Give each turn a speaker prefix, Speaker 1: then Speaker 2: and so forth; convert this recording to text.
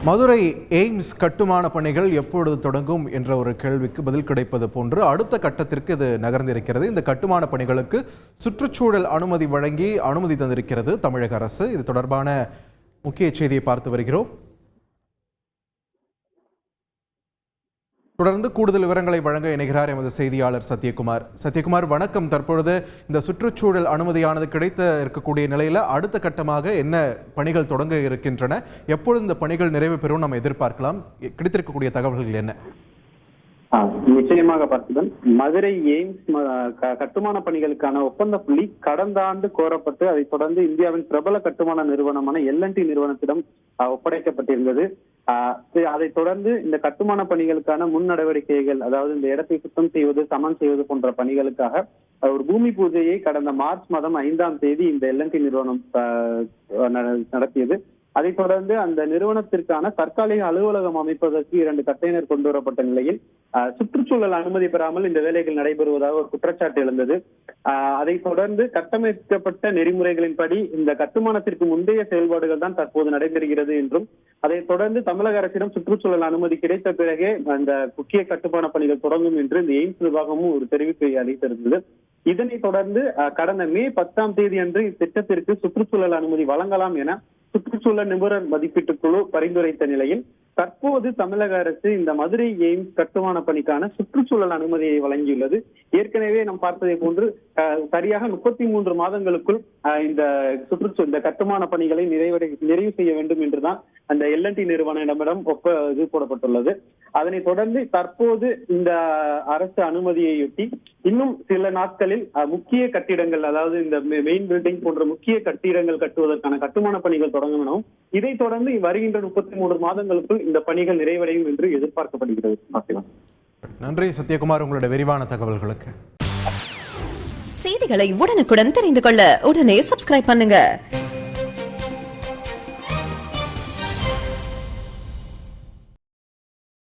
Speaker 1: Madurai AIIMS கட்டுமான பணிகள் எப்பொழுது தொடங்கும் என்ற ஒரு கேள்விக்கு பதில் கிடைப்பது போன்று அடுத்த கட்டத்திற்கு இது நகர்ந்திருக்கிறது. இந்த கட்டுமான பணிகளுக்கு சுற்றுச்சூழல் அனுமதி வழங்கி அனுமதி தந்திருக்கிறது தமிழக அரசு. இது தொடர்பான முக்கிய செய்தியை பார்த்து வருகிறோம். தொடர்ந்து கூடுதல் விவரங்களை வழங்க இணைகிறார் எமது செய்தியாளர் சத்யகுமார். சத்யகுமார், வணக்கம். தற்பொழுது இந்த சுற்றுச்சூழல் அனுமதியானது கிடைத்த இருக்கக்கூடிய நிலையில் அடுத்த கட்டமாக என்ன பணிகள் தொடங்க இருக்கின்றன, எப்பொழுது இந்த பணிகள் நிறைவு பெறும் நம்ம எதிர்பார்க்கலாம், கிடைத்திருக்கக்கூடிய தகவல்கள் என்ன?
Speaker 2: நிச்சயமாக பார்த்துதான், மதுரை எய்ம்ஸ் கட்டுமான பணிகளுக்கான ஒப்பந்த புள்ளி கடந்த ஆண்டு கோரப்பட்டு அதைத் தொடர்ந்து இந்தியாவின் பிரபல கட்டுமான நிறுவனமான L&T நிறுவனத்திடம் ஒப்படைக்கப்பட்டிருந்தது. அதைத் தொடர்ந்து இந்த கட்டுமான பணிகளுக்கான முன் நடவடிக்கைகள், அதாவது இந்த இடத்தை சுத்தம் செய்வது, சமன் செய்வது போன்ற பணிகளுக்காக ஒரு பூமி பூஜையை கடந்த மார்ச் மாதம் 5ஆம் தேதி இந்த L&T நிறுவனம் நடத்தியது. அதைத் தொடர்ந்து அந்த நிறுவனத்திற்கான தற்காலிக அலுவலகம் அமைப்பதற்கு 2 கண்டெய்னர் கொண்டு வரப்பட்ட நிலையில் சுற்றுச்சூழல் அனுமதி பெறாமல் இந்த வேலைகள் நடைபெறுவதாக ஒரு குற்றச்சாட்டு எழுந்தது. அதைத் தொடர்ந்து கட்டமைக்கப்பட்ட நெறிமுறைகளின்படி இந்த கட்டுமானத்திற்கு முந்தைய செயல்பாடுகள் தான் தற்போது நடைபெறுகிறது என்றும், அதைத் தொடர்ந்து தமிழக அரசிடம் சுற்றுச்சூழல் அனுமதி கிடைத்த பிறகே அந்த முக்கிய கட்டுமான பணிகள் தொடங்கும் என்று இந்த எய்ம்ஸ் நிர்வாகமும் ஒரு தெரிவிப்பை அளித்திருந்தது. இதனைத் தொடர்ந்து கடந்த மே 10ஆம் தேதி அன்று இத்திட்டத்திற்கு சுற்றுச்சூழல் அனுமதி வழங்கலாம் என சுற்றுச்சூழல் நிபுணர் மதிப்பீட்டு குழு பரிந்துரைத்த நிலையில் தற்போது தமிழக அரசு இந்த மதுரை எய்ம்ஸ் கட்டுமான பணிக்கான சுற்றுச்சூழல் அனுமதியை வழங்கியுள்ளது. ஏற்கனவே நாம் பார்த்ததை போன்று சரியாக 33 மாதங்களுக்குள் இந்த கட்டுமான பணிகளை நிறைவு செய்ய வேண்டும் என்றுதான் அந்த L&T நிறுவனமிடம் இது போடப்பட்டுள்ளது. அதனைத் தொடர்ந்து தற்போது இந்த அரசு அனுமதியையொட்டி இன்னும் சில நாட்களில் முக்கிய கட்டிடங்கள், அதாவது இந்த மெயின் பில்டிங் போன்ற முக்கிய கட்டிடங்கள் கட்டுவதற்கான கட்டுமான பணிகள் தொடங்கும் எனவும், இதைத் தொடர்ந்து வருகின்ற 33 மாதங்களுக்குள் இந்த பணிகள் நிறைவடையும் என்று எதிர்பார்க்கப்படுகிறது.
Speaker 1: நன்றி சத்யகுமார், உங்களுடைய விரிவான தகவல்களுக்கு.
Speaker 3: செய்திகளை உடனுக்குடன் தெரிந்து கொள்ள உடனே சப்ஸ்கிரைப் பண்ணுங்க.